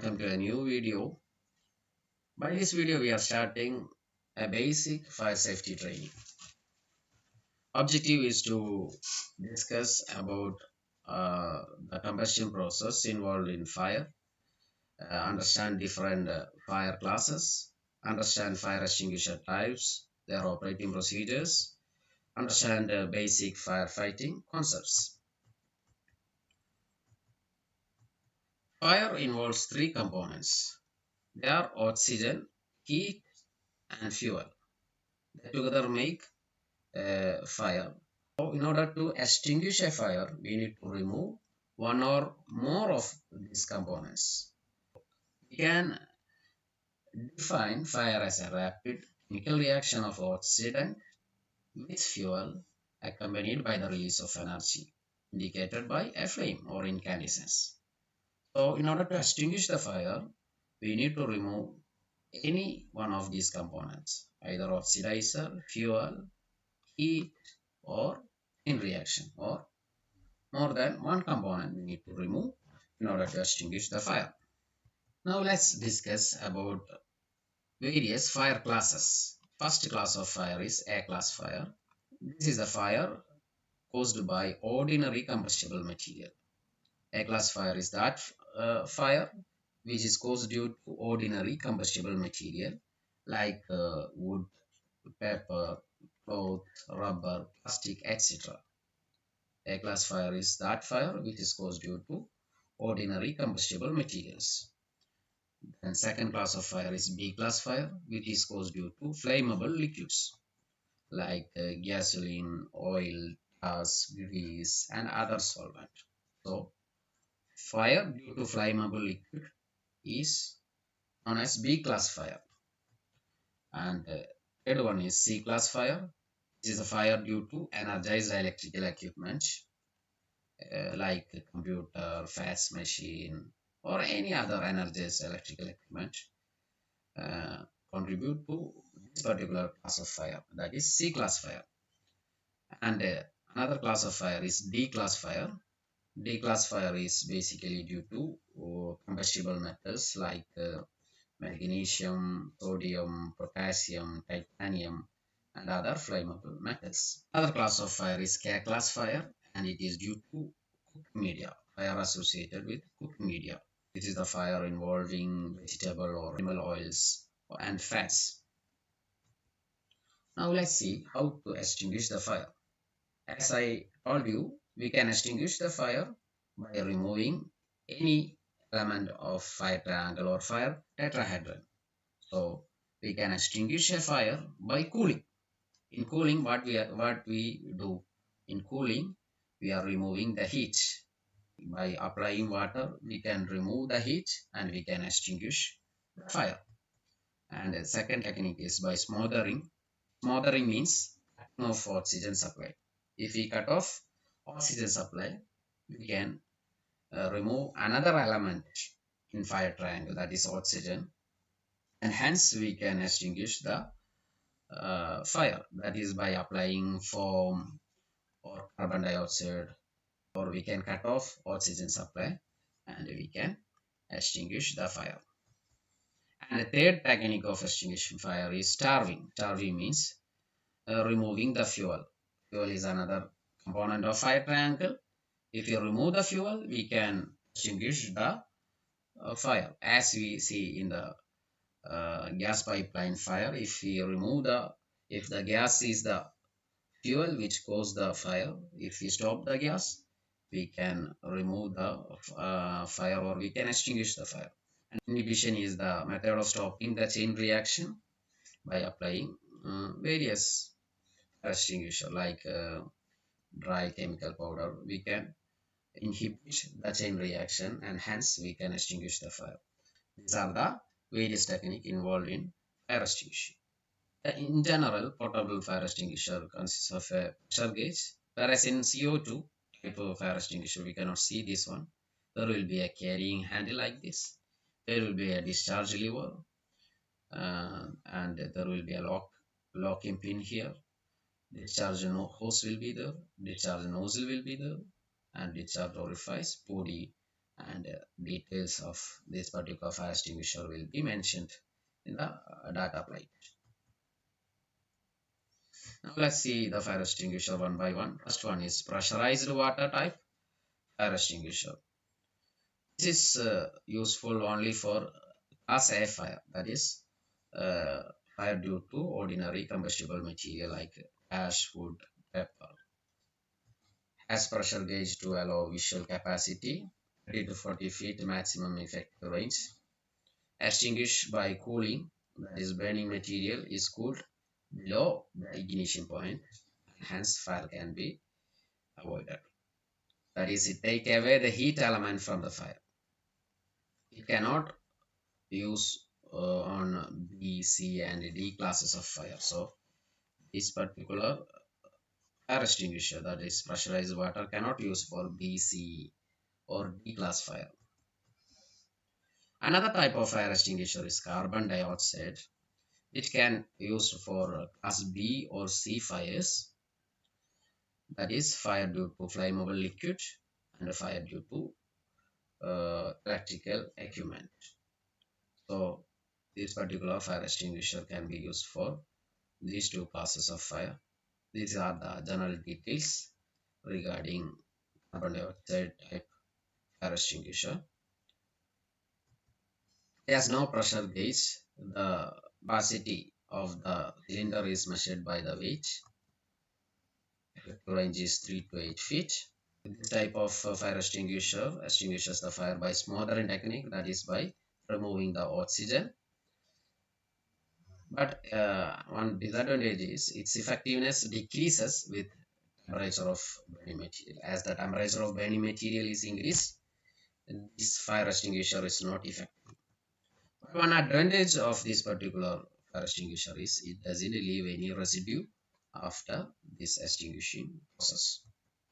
welcome to a new video. By this video, we are starting a basic fire safety training. Objective is to discuss about the combustion process involved in fire, understand different fire classes, understand fire extinguisher types, their operating procedures, understand basic firefighting concepts. Fire involves three components. They are oxygen, heat, and fuel. They together make a fire. So in order to extinguish a fire, we need to remove one or more of these components. We can define fire as a rapid chemical reaction of oxidant with fuel accompanied by the release of energy, indicated by a flame or incandescence. So in order to extinguish the fire, we need to remove any one of these components, either oxidizer, fuel, heat, or in reaction, or more than one component we need to remove in order to extinguish the fire. Now let's discuss about various fire classes. First class of fire is A class fire. This is a fire caused by ordinary combustible material. A class fire is that fire which is caused due to ordinary combustible material like wood, paper, cloth, rubber, plastic, etc. A class fire is that fire which is caused due to ordinary combustible materials. And second class of fire is B class fire, which is caused due to flammable liquids like gasoline, oil, gas, grease, and other solvent. So, fire due to flammable liquid is known as B class fire. And third one is C class fire. This is a fire due to energized electrical equipment like a computer, fax machine, or any other energized electrical equipment uh, contribute to this particular class of fire, that is C class fire. And another class of fire is D class fire. D class fire is basically due to combustible metals like magnesium, sodium, potassium, titanium, and other flammable metals. Another class of fire is K class fire, and it is due to cooking media, fire associated with cooking media. This is the fire involving vegetable or animal oils and fats. Now let's see how to extinguish the fire. As I told you, we can extinguish the fire by removing any element of fire triangle or fire tetrahedron. So we can extinguish a fire by cooling. In cooling, what we do? In cooling, we are removing the heat. By applying water, we can remove the heat and we can extinguish the fire. And the second technique is by smothering. Smothering means cutting off oxygen supply. If we cut off oxygen supply, we can remove another element in fire triangle, that is oxygen, and hence we can extinguish the fire, that is by applying foam or carbon dioxide, or we can cut off oxygen supply and we can extinguish the fire. And the third technique of extinguishing fire is starving. Starving means removing the fuel. Fuel is another component of fire triangle. If you remove the fuel, we can extinguish the fire. As we see in the gas pipeline fire, if the gas is the fuel which caused the fire, if we stop the gas, we can remove the fire, or we can extinguish the fire. And inhibition is the method of stopping the chain reaction by applying various extinguisher like dry chemical powder. We can inhibit the chain reaction and hence we can extinguish the fire. These are the various techniques involved in fire extinguishing. In general, portable fire extinguisher consists of a pressure gauge, whereas in CO2 type of fire extinguisher, we cannot see this one. There will be a carrying handle like this. There will be a discharge lever, and there will be a locking pin here. Discharge hose will be there, discharge nozzle will be there, and discharge orifice, body, and details of this particular fire extinguisher will be mentioned in the data plate. Now let's see the fire extinguisher one by one. First one is pressurized water type fire extinguisher. This is useful only for class A fire, that is fire due to ordinary combustible material like ash, wood, pepper. Has pressure gauge to allow visual capacity, 30 to 40 feet maximum effective range. Extinguish by cooling, that is burning material is cooled below the ignition point, hence fire can be avoided. That is, it take away the heat element from the fire. It cannot use on B, C, and D classes of fire. So this particular fire extinguisher, that is pressurized water, cannot use for B, C, or D class fire. Another type of fire extinguisher is carbon dioxide, which can use for class B or C fires, that is fire due to flammable liquid and fire due to electrical equipment. So this particular fire extinguisher can be used for these two classes of fire. These are the general details regarding carbon dioxide type fire extinguisher. It has no pressure gauge. The capacity of the cylinder is measured by the weight. The range is 3 to 8 feet. This type of fire extinguisher extinguishes the fire by smothering technique, that is by removing the oxygen. But one disadvantage is its effectiveness decreases with temperature of burning material. As the temperature of burning material is increased, this fire extinguisher is not effective. But one advantage of this particular fire extinguisher is it doesn't leave any residue after this extinguishing process.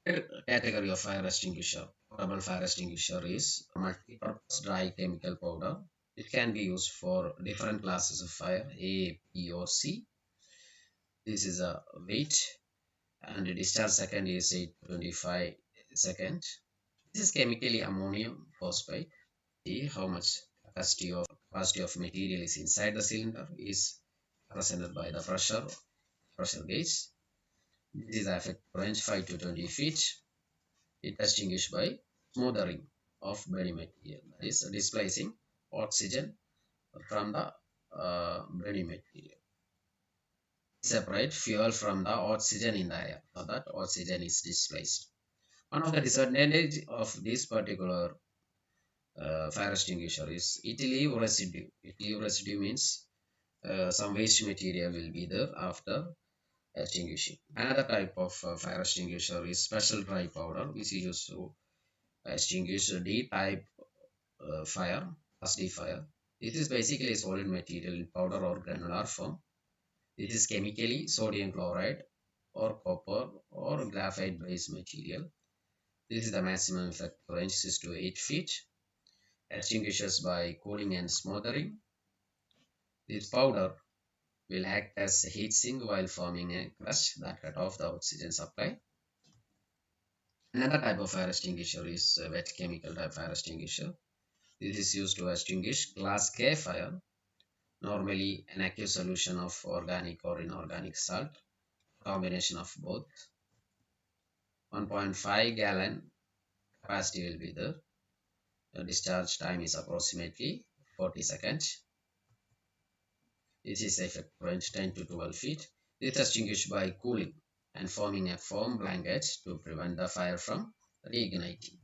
Third category of fire extinguisher, portable fire extinguisher, is multi-purpose dry chemical powder. It can be used for different classes of fire, A, B, or C. This is a weight, and the discharge second is 825 second. This is chemically ammonium phosphate. See how much capacity of material is inside the cylinder is represented by the pressure gauge. This is the effective range 5 to 20 feet. It extinguished by smothering of burning material, that is displacing oxygen from the burning material. Separate fuel from the oxygen in the air so that oxygen is displaced. One of the disadvantages of this particular fire extinguisher is it leave residue. It leave residue means some waste material will be there after extinguishing. Another type of fire extinguisher is special dry powder, which is used to extinguish D type fire, as D fire. It is basically a solid material in powder or granular form. It is chemically sodium chloride or copper or graphite based material. This is the maximum effect range 6 to 8 feet. Extinguishes by cooling and smothering. This powder will act as a heat sink while forming a crust that cut off the oxygen supply. Another type of fire extinguisher is a wet chemical type fire extinguisher. This is used to extinguish class K fire, normally an aqueous solution of organic or inorganic salt, combination of both. 1.5 gallon capacity will be there. The discharge time is approximately 40 seconds. This is effective range 10 to 12 feet. It is extinguished by cooling and forming a foam blanket to prevent the fire from reigniting.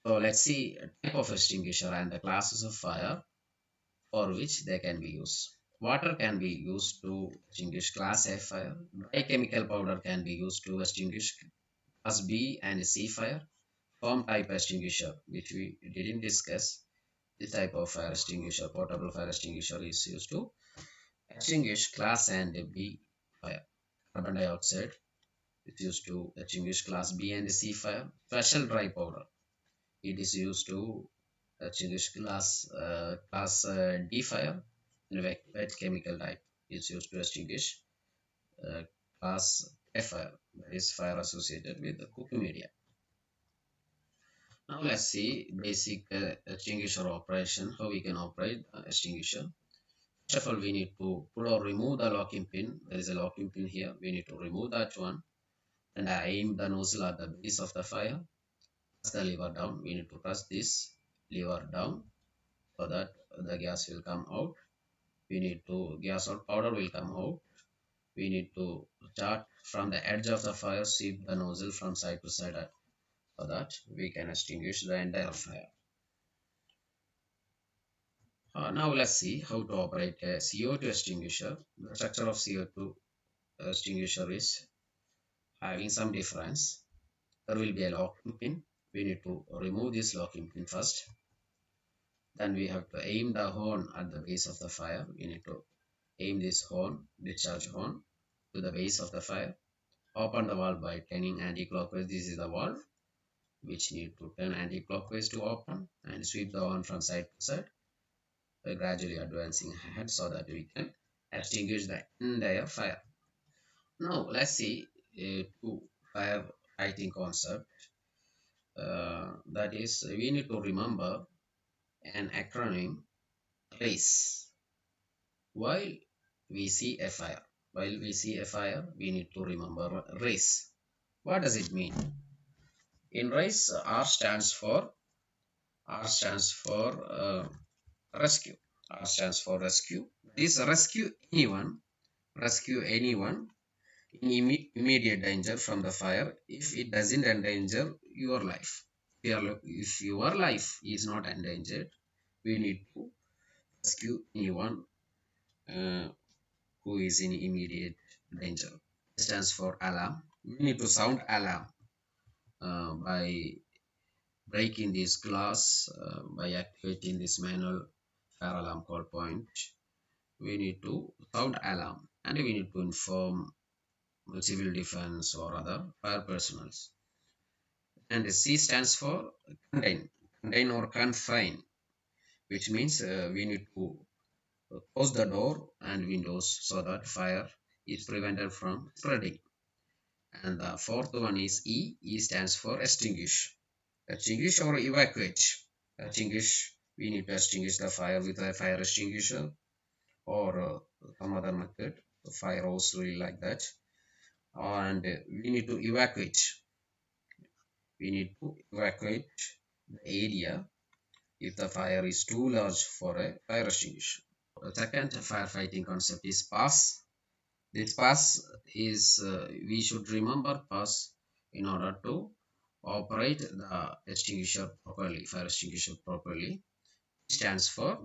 So let's see a type of extinguisher and the classes of fire for which they can be used. Water can be used to extinguish class A fire. Dry chemical powder can be used to extinguish class B and C fire. Foam type extinguisher, which we didn't discuss. This type of fire extinguisher, portable fire extinguisher, is used to extinguish class and B fire. Carbon dioxide is used to extinguish class B and C fire. Special dry powder, it is used to extinguish class D fire. And wet chemical type is used to extinguish uh, class F fire, that is fire associated with the cooking media. Now let's see basic extinguisher operation, how we can operate extinguisher. First of all, we need to pull or remove the locking pin. There is a locking pin here. We need to remove that one and aim the nozzle at the base of the fire. Press the lever down. We need to press this lever down so that the gas will come out. We need to gas or powder will come out. We need to start from the edge of the fire, sweep the nozzle from side to side so that we can extinguish the entire fire. Now let's see how to operate a CO2 extinguisher. The structure of CO2 extinguisher is having some difference. There will be a locking pin. We need to remove this locking pin first. Then we have to aim the horn at the base of the fire. We need to aim this horn, discharge horn, to the base of the fire. Open the valve by turning anti-clockwise. This is the valve which need to turn anti-clockwise to open, and sweep the horn from side to side, gradually advancing ahead so that we can extinguish the entire fire. Now let's see two firefighting concept. That is, we need to remember an acronym RACE. While we see a fire, we need to remember RACE. What does it mean? In RACE, R stands for rescue. R stands for rescue. This rescue anyone in immediate danger from the fire if it doesn't endanger your life. If your life is not endangered, we need to rescue anyone uh, who is in immediate danger. It stands for alarm. We need to sound alarm by breaking this glass, by activating this manual fire alarm call point. We need to sound alarm and we need to inform civil defense or other fire personnel. And C stands for contain or confine, which means we need to close the door and windows so that fire is prevented from spreading. And the fourth one is E. E stands for extinguish. Extinguish or evacuate. Extinguish, we need to extinguish the fire with a fire extinguisher or some other method, fire hose really like that. And we need to evacuate. We need to evacuate the area if the fire is too large for a fire extinguisher. The second firefighting concept is pass. This pass is, we should remember pass in order to operate the extinguisher properly, fire extinguisher properly. It stands for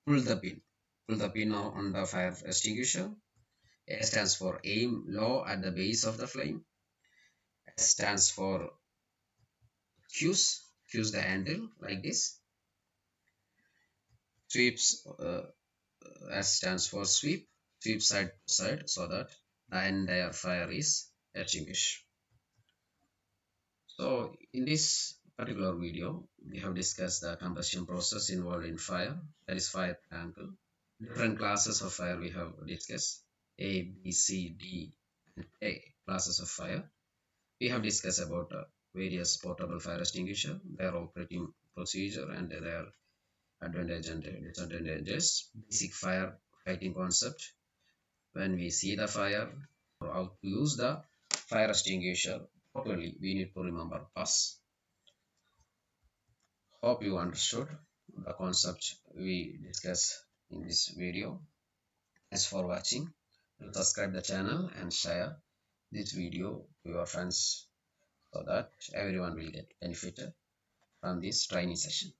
pull the pin. Pull the pin on the fire extinguisher. A stands for aim low at the base of the flame. S stands for fuse the handle like this. Sweeps, S stands for sweep side to side so that the entire fire is extinguished. So in this particular video, we have discussed the combustion process involved in fire, that is fire triangle. Different classes of fire we have discussed, A, B, C, D, and A classes of fire. We have discussed about various portable fire extinguisher, their operating procedure and their advantages and disadvantages, basic fire fighting concept. When we see the fire or how to use the fire extinguisher properly, we need to remember pass. Hope you understood the concept we discussed in this video. Thanks for watching. Subscribe the channel and share this video to your friends so that everyone will get benefited from this training session.